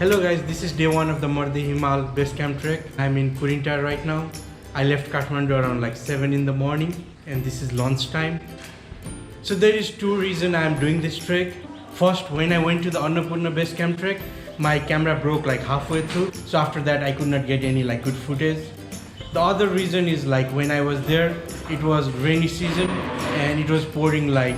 Hello guys, this is day 1 of the Mardi Himal Trek. I'm in Kurintar right now. I left Kathmandu around like 7 in the morning and this is lunch time. So there is 2 reasons I'm doing this trek. First, when I went to the Annapurna Base Camp trek, my camera broke like halfway through. So after that I could not get any like good footage. The other reason is like when I was there, it was rainy season and it was pouring like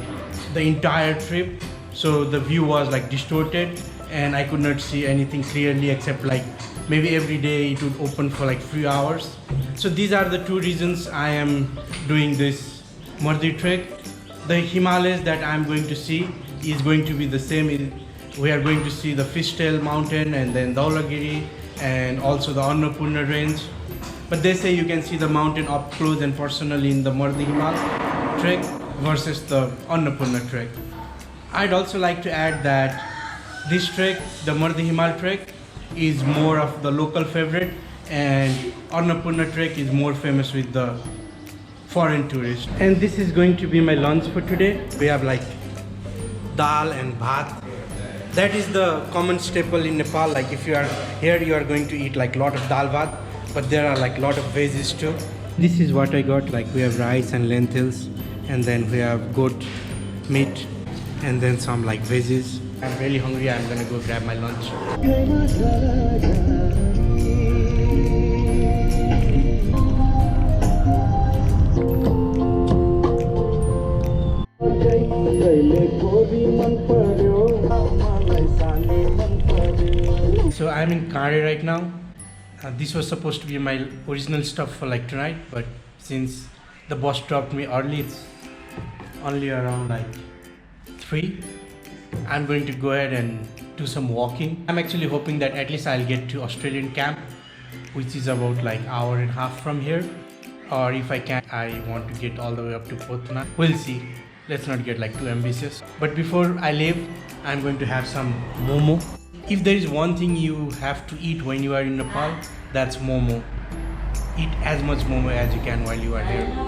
the entire trip. So the view was like distorted and I could not see anything clearly except like maybe every day it would open for like 3 hours. So these are the 2 reasons I am doing this Mardi trek. The Himalayas that I'm going to see is going to be the same. We are going to see the Fishtail mountain and then Dhaulagiri and also the Annapurna range. But they say you can see the mountain up close and personally in the Mardi Himal Trek versus the Annapurna Trek. I'd also like to add that this trek, the Mardi Himal Trek, is more of the local favorite and Annapurna Trek is more famous with the foreign tourists. And this is going to be my lunch for today. We have like dal and bhat. That is the common staple in Nepal. Like if you are here, you are going to eat like lot of dal bhat, but there are like lot of veggies too. This is what I got. Like we have rice and lentils, and then we have goat meat, and then some like veggies. I'm really hungry. I'm gonna go grab my lunch. So I'm in Kare right now. This was supposed to be my original stop for like tonight, but since the bus dropped me early, it's only around like 3. I'm going to go ahead and do some walking. I'm actually hoping that at least I'll get to Australian camp, which is about like hour and a half from here. Or if I can, I want to get all the way up to Potna. We'll see. Let's not get like too ambitious. But before I leave, I'm going to have some momo. If there is one thing you have to eat when you are in Nepal, that's momo. Eat as much momo as you can while you are here.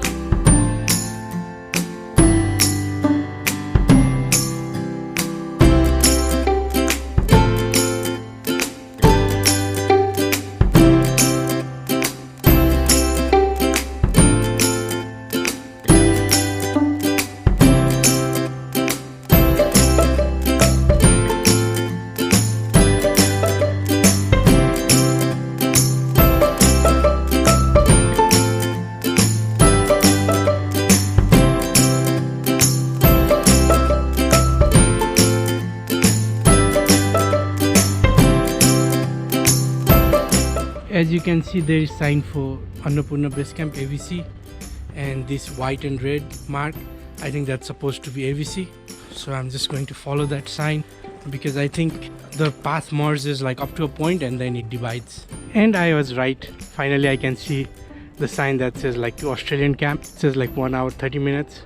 As you can see, there is sign for Annapurna Base Camp AVC, and this white and red mark, I think that's supposed to be AVC. So I'm just going to follow that sign because I think the path merges like up to a point and then it divides. And I was right. Finally I can see the sign that says like to Australian camp. It says like 1 hour 30 minutes,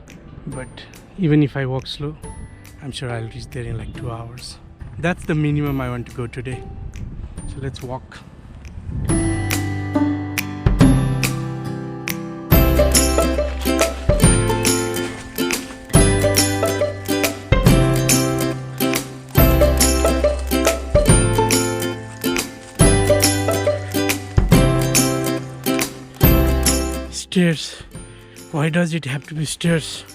but even if I walk slow, I'm sure I'll reach there in like 2 hours. That's the minimum I want to go today. So let's walk. Stairs. Why does it have to be stairs?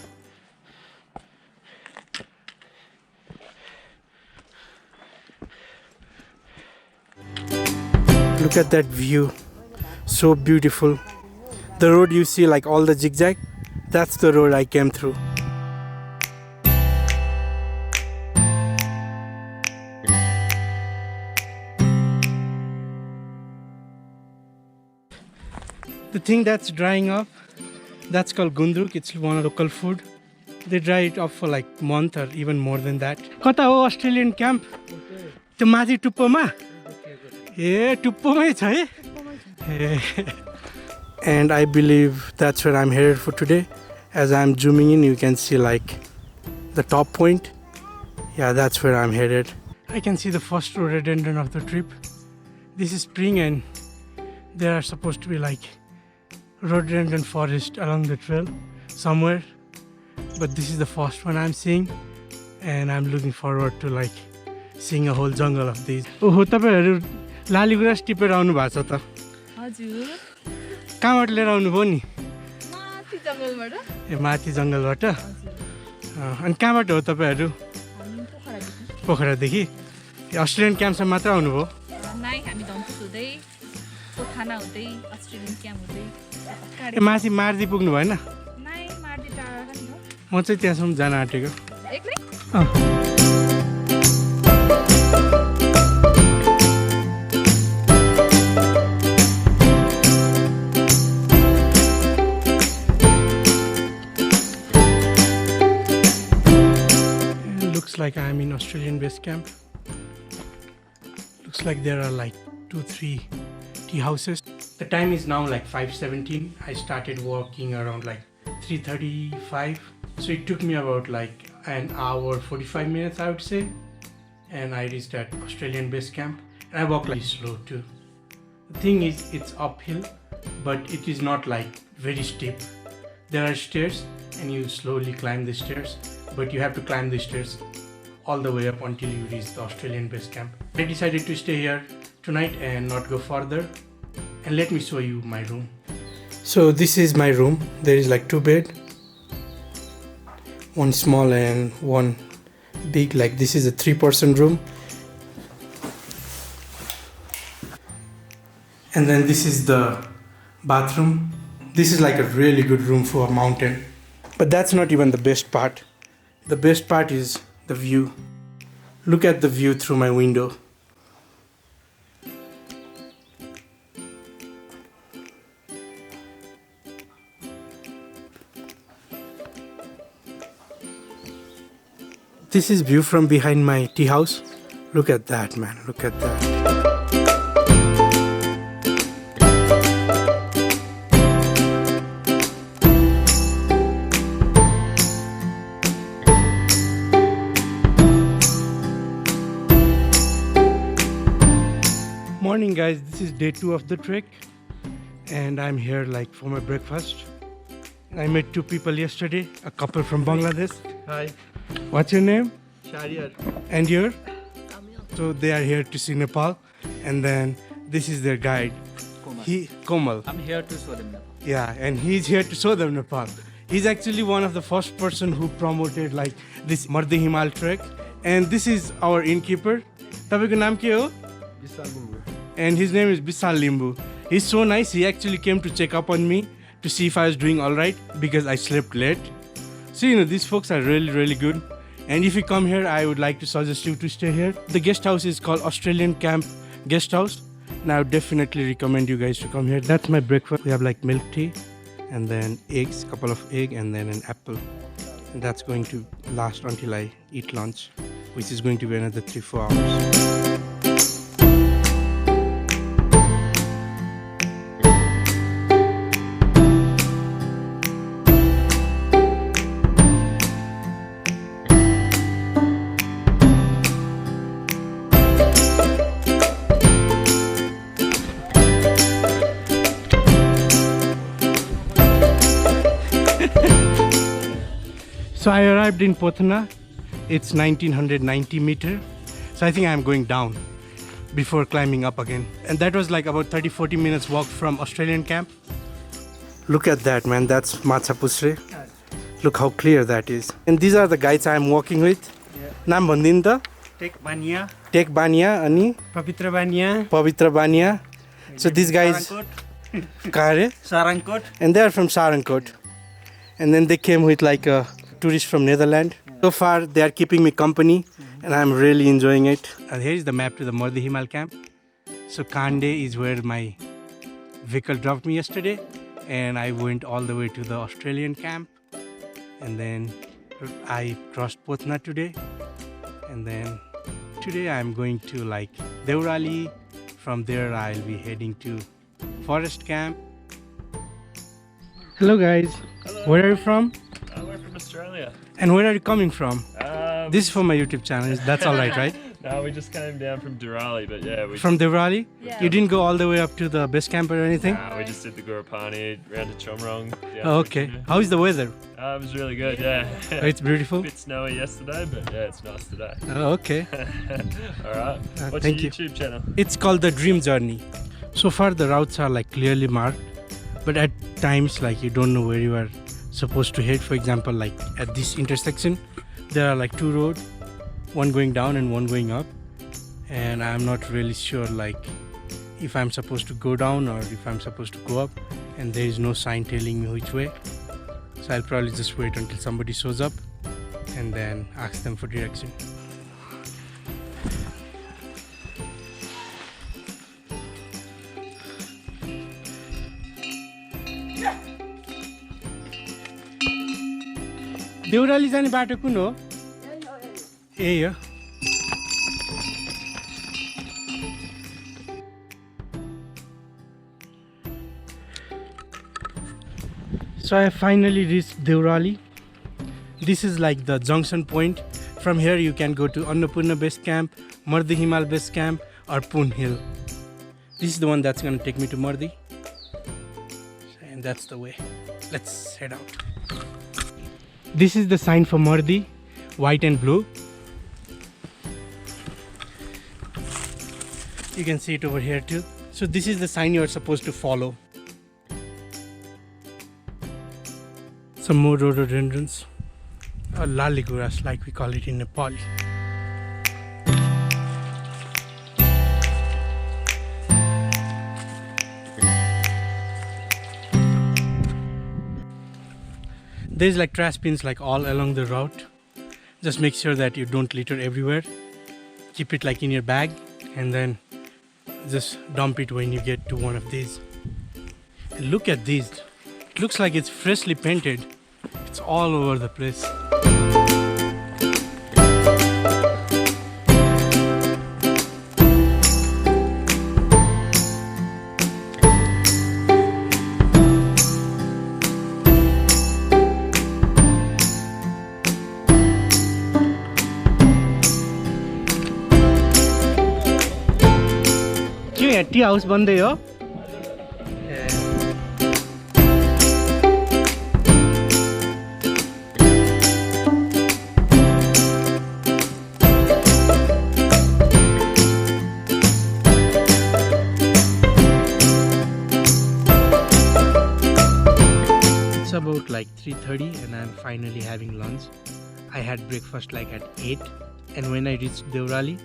Look at that view. So beautiful. The road you see, like all the zigzag, that's the road I came through. The thing that's drying up, that's called gundruk. It's one of the local food. They dry it up for like a month or even more than that. Kata ho Australian camp? The mathi tuppoma? Yeah, tuppomai cha hai. And I believe that's where I'm headed for today. As I'm zooming in, you can see like the top point. Yeah, that's where I'm headed. I can see the first rhododendron of the trip. This is spring and there are supposed to be like rhododendron forest along the trail somewhere, but this is the first one I'm seeing and I'm looking forward to like seeing a whole jungle of these. Oh, तपाईहरु लालीगुराँस टिपेर आउनु भएको छ त? हजुर। कहाँबाट लिएर आउनु भयो नि? माथि जंगलबाट। ए माथि जंगलबाट? अनि कहाँबाट हो तपाईहरु? हामी पोखरादेखि। पोखरादेखि? अस्ट्रेलियन क्याम्पसम्म मात्र आउनु भयो? नाइ हामी धम्पुस हुँदै कोठाना हुँदै अस्ट्रेलियन क्याम्प हुँदै। ए माथि मार्दी पुग्नु भएन? नाइ मार्दी टाढा नि हो। म चाहिँ त्यहाँसम्म जान आँटेको। एक्लै? Looks like I'm in Australian base camp. Looks like there are like 2-3 tea houses. The time is now like 5:17. I started walking around like 3:35. So it took me about like an hour 45 minutes, I would say. And I reached at Australian base camp. And I walk like slow too. The thing is, it's uphill, but it is not like very steep. There are stairs and you slowly climb the stairs, but you have to climb the stairs all the way up until you reach the Australian base camp. I decided to stay here tonight and not go further. And let me show you my room. So this is my room. There is like 2 beds, one small and one big. Like this is a 3-person room. And then this is the bathroom. This is like a really good room for a mountain. But that's not even the best part. The best part is the view. Look at the view through my window. This is view from behind my tea house. Look at that, man. Look at that. Morning guys, this is day 2 of the trek and I'm here like for my breakfast. I met 2 people yesterday, a couple from Bangladesh. Hi. What's your name? Shariar. And your? So they are here to see Nepal, and then this is their guide. Komal. I'm here to show them Nepal. Yeah, and he's here to show them Nepal. He's actually one of the first person who promoted like this Mardi Himal Trek, and this is our innkeeper. Tapaiको नाम के हो? And his name is Bisal Limbu. He's so nice. He actually came to check up on me to see if I was doing all right because I slept late. So you know, these folks are really, really good. And if you come here, I would like to suggest you to stay here. The guest house is called Australian Camp Guest House. And I would definitely recommend you guys to come here. That's my breakfast. We have like milk tea and then eggs, couple of eggs and then an apple. And that's going to last until I eat lunch, which is going to be another 3-4 hours. So I arrived in Pothana. It's 1990 meters. So I think I'm going down before climbing up again. And that was like about 30-40 minutes walk from Australian camp. Look at that, man. That's Matsapusre. Look how clear that is. And these are the guides I'm walking with. Naam bhandin ta? Tek Bania, Tek Bania ani Pavitra Bania, Pavitra Bania. So these guys Kare, Sarangkot. and they are from Sarangkot. And then they came with like a tourist from Netherlands. So far they are keeping me company and I'm really enjoying it. And here is the map to the Mardi Himal camp. So Kande is where my vehicle dropped me yesterday, and I went all the way to the Australian camp, and then I crossed Pothana today, and then today I'm going to like Deurali. From there I'll be heading to forest camp. Hello guys. Hello. Where are you from? We're from Australia. And where are you coming from? Um, This is for my YouTube channel. That's all right, right? We just came down from Durali, but yeah, we From Devrali? Yeah. You didn't go all the way up to the base camp or anything? we just did the Gurapani round to Chomrong. down Oh, to okay. Kinu. How is the weather? It was really good. Yeah. It's beautiful. Bit snowy yesterday, but yeah, it's nice today. Oh, okay. All right. What's thank your you. YouTube channel? It's called the Dream Journey. So far the routes are like clearly marked, but at times like you don't know where you are supposed to head. For example, like at this intersection, there are like two roads, one going down and one going up, and I'm not really sure like if I'm supposed to go down or if I'm supposed to go up, and there is no sign telling me which way. So I'll probably just wait until somebody shows up and then ask them for direction. Deurali जाने बाटो कुन हो? यही हो. So I finally reached Devrali. This is like the junction point. From here you can go to Annapurna Base Camp, Mardi Himal Base Camp or Poon Hill. This is the one that's going to take me to Mardi. And that's the way. Let's head out. This is the sign for Mardi, white and blue. You can see it over here too. So this is the sign you are supposed to follow. Some more rhododendrons, or laliguras like we call it in Nepal. There's like trash bins like all along the route. Just make sure that you don't litter everywhere. Keep it like in your bag and then just dump it when you get to one of these. And look at these. It looks like it's freshly painted. It's all over the place. के यहाँ tea house बन्दै हो? It's about like 3:30 and I'm finally having lunch. I had breakfast like at 8 and when I reached Devrali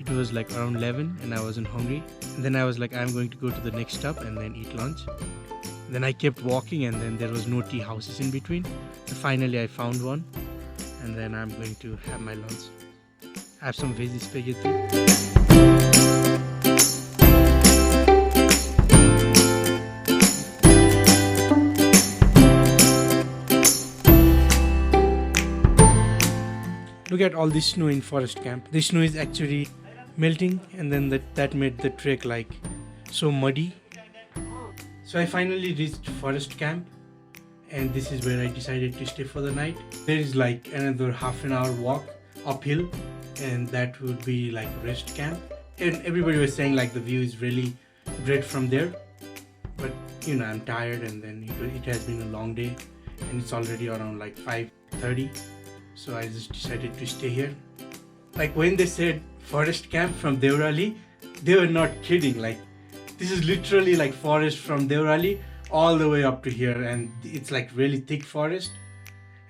it was like around 11 and I wasn't hungry. And then I was like, I'm going to go to the next stop and then eat lunch. Then I kept walking and then there was no tea houses in between. So finally I found one and then I'm going to have my lunch. I have some veggie spaghetti. Look at all this snow in forest camp. This snow is actually melting and then that made the trek like so muddy. So I finally reached forest camp and this is where I decided to stay for the night. There is like another half an hour walk uphill and that would be like rest camp. And everybody was saying like the view is really great from there. But you know, I'm tired and then it has been a long day and it's already around like 5:30. So I just decided to stay here. Like when they said forest camp from Devrali, they were not kidding. Like this is literally like forest from Devrali all the way up to here and it's like really thick forest.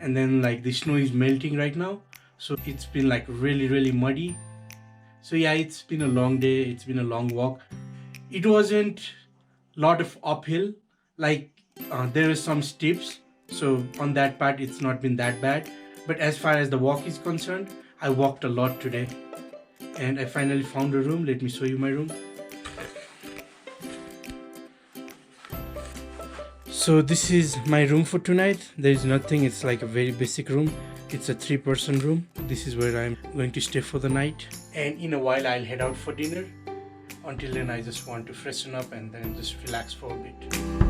And then like the snow is melting right now. So it's been like really muddy. So yeah, it's been a long day. It's been a long walk. It wasn't a lot of uphill. Like there is some steps. So on that part, it's not been that bad. But as far as the walk is concerned, I walked a lot today. And I finally found a room. Let me show you my room. So this is my room for tonight. There is nothing. It's like a very basic room. It's a 3-person room. This is where I'm going to stay for the night. And in a while, I'll head out for dinner. Until then, I just want to freshen up and then just relax for a bit.